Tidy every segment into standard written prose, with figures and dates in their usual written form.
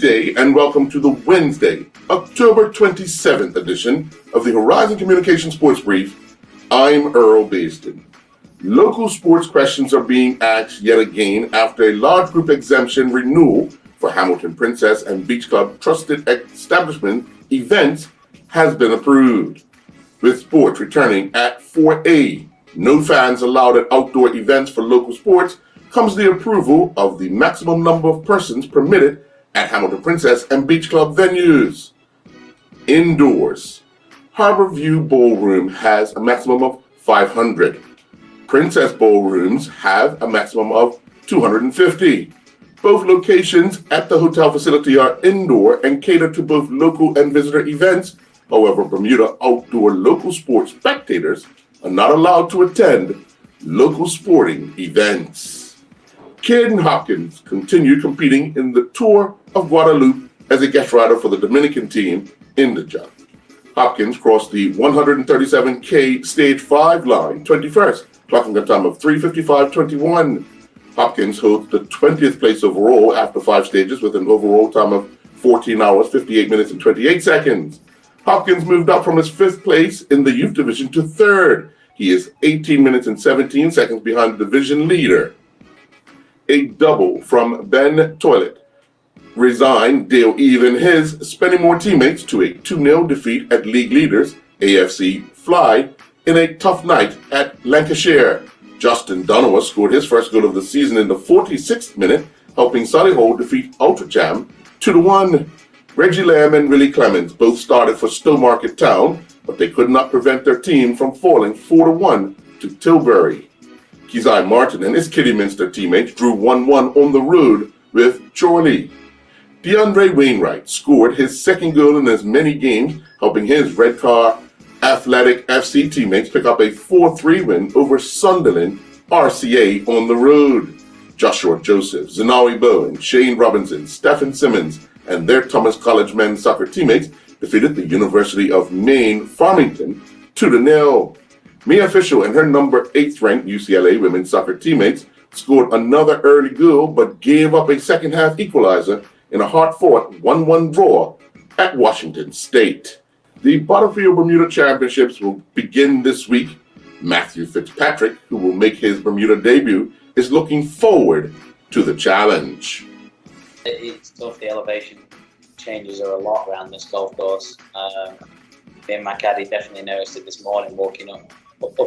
day and welcome to the Wednesday, October 27th edition of the Horizon Communication Sports Brief. I'm Earl Basden. Local sports questions are being asked yet again after a large group exemption renewal for Hamilton Princess and Beach Club Trusted Establishment events has been approved. With sports returning at 4A, no fans allowed at outdoor events for local sports, comes the approval of the maximum number of persons permitted at Hamilton Princess and Beach Club venues. Indoors, Harborview Ballroom has a maximum of 500. Princess Ballrooms have a maximum of 250. Both locations at the hotel facility are indoor and cater to both local and visitor events. However, Bermuda outdoor local sports spectators are not allowed to attend local sporting events. Caden Hopkins continued competing in the Tour of Guadeloupe as a guest rider for the Dominican team in the jump. Hopkins crossed the 137K Stage 5 line 21st, clocking a time of 3:55:21. Hopkins holds the 20th place overall after 5 stages with an overall time of 14 hours, 58 minutes, and 28 seconds. Hopkins moved up from his 5th place in the youth division to 3rd. He is 18 minutes and 17 seconds behind the division leader. A double from Ben Toilet resigned Dale Eve and his Spennymoor teammates to a 2-0 defeat at league leaders AFC Fly in a tough night at Lancashire. Justin Donowa scored his first goal of the season in the 46th minute, helping Solihull defeat Ultracham 2-1. Reggie Lamb and Willie Clemens both started for Stowmarket Town, but they could not prevent their team from falling 4-1 to Tilbury. Keziah Martin and his Kidderminster teammates drew 1-1 on the road with Chorley. DeAndre Wainwright scored his second goal in as many games, helping his Redcar Athletic FC teammates pick up a 4-3 win over Sunderland RCA on the road. Joshua Joseph, Zanawi Bowen, Shane Robinson, Stephen Simmons, and their Thomas College men's soccer teammates defeated the University of Maine Farmington 2-0. Mia Fisher and her number 8th ranked UCLA women's soccer teammates scored another early goal but gave up a second half equalizer in a hard-fought 1-1 draw at Washington State. The Butterfield Bermuda Championships will begin this week. Matthew Fitzpatrick, who will make his Bermuda debut, is looking forward to the challenge. It's tough. The elevation changes are a lot around this golf course. Me and my caddy definitely noticed it this morning walking up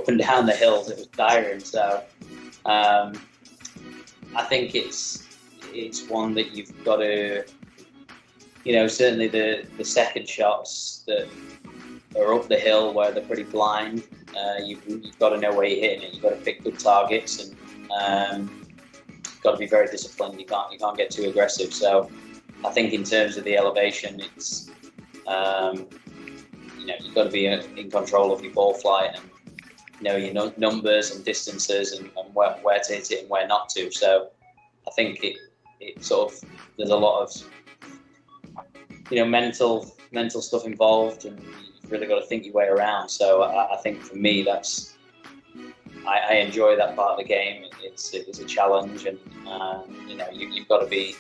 and down the hills. It was tiring. So I think it's one that you've got to, certainly the second shots that are up the hill where they're pretty blind, you've got to know where you're hitting it. You've got to pick good targets and you've got to be very disciplined. You can't get too aggressive. So I think in terms of the elevation, it's you've got to be in control of your ball flight and know your numbers and distances and where to hit it and where not to. So I think it sort of, there's a lot of mental stuff involved, and you've really got to think your way around. So I think for me, I enjoy that part of the game. It's a challenge, and you've got to be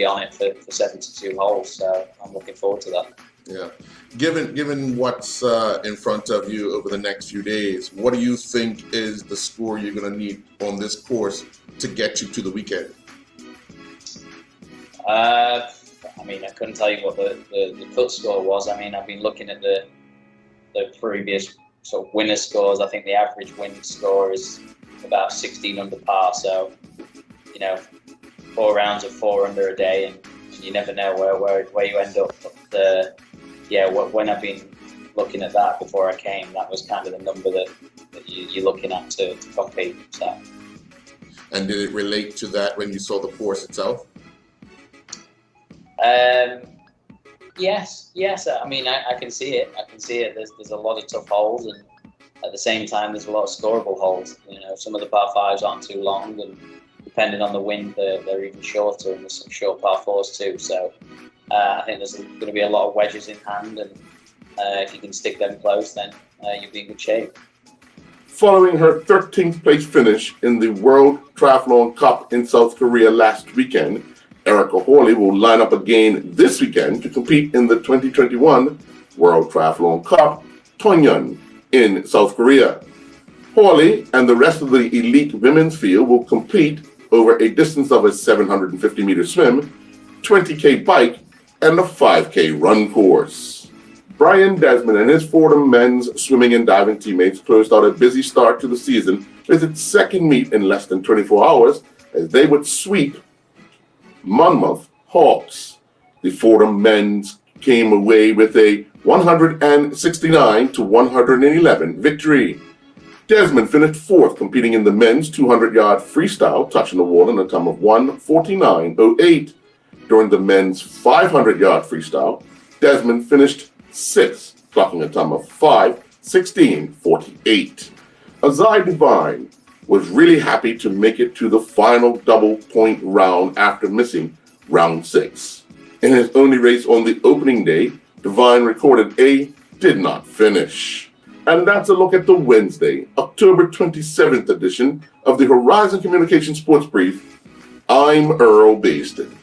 on it for 72 holes. So I'm looking forward to that. Yeah. Given what's in front of you over the next few days, what do you think is the score you're going to need on this course to get you to the weekend? I couldn't tell you what the cut score was. I've been looking at the previous sort of winner scores. I think the average win score is about 16 under par. So, 4 rounds of 4 under a day, and you never know where you end up. But when I've been looking at that before I came, that was kind of the number that you're looking at to compete. So. And did it relate to that when you saw the course itself? Yes. I can see it. There's a lot of tough holes, and at the same time, there's a lot of scoreable holes. Some of the par 5s aren't too long, and depending on the wind, they're even shorter, and there's some short par 4s too. So I think there's going to be a lot of wedges in hand, and if you can stick them close, then you'll be in good shape. Following her 13th place finish in the World Triathlon Cup in South Korea last weekend, Erica Hawley will line up again this weekend to compete in the 2021 World Triathlon Cup, Tongyeon, in South Korea. Hawley and the rest of the elite women's field will compete over a distance of a 750-meter swim, 20K bike, and a 5K run course. Brian Desmond and his Fordham men's swimming and diving teammates closed out a busy start to the season with its second meet in less than 24 hours as they would sweep Monmouth Hawks. The Fordham men's came away with a 169-111 victory. Desmond finished fourth, competing in the men's 200-yard freestyle, touching the wall in a time of 1:49.08. During the men's 500-yard freestyle, Desmond finished sixth, clocking a time of 5:16.48. Azai Divine was really happy to make it to the final double point round after missing round 6. In his only race on the opening day, Divine recorded a did not finish. And that's a look at the Wednesday, October 27th edition of the Horizon Communication Sports Brief. I'm Earl Baston.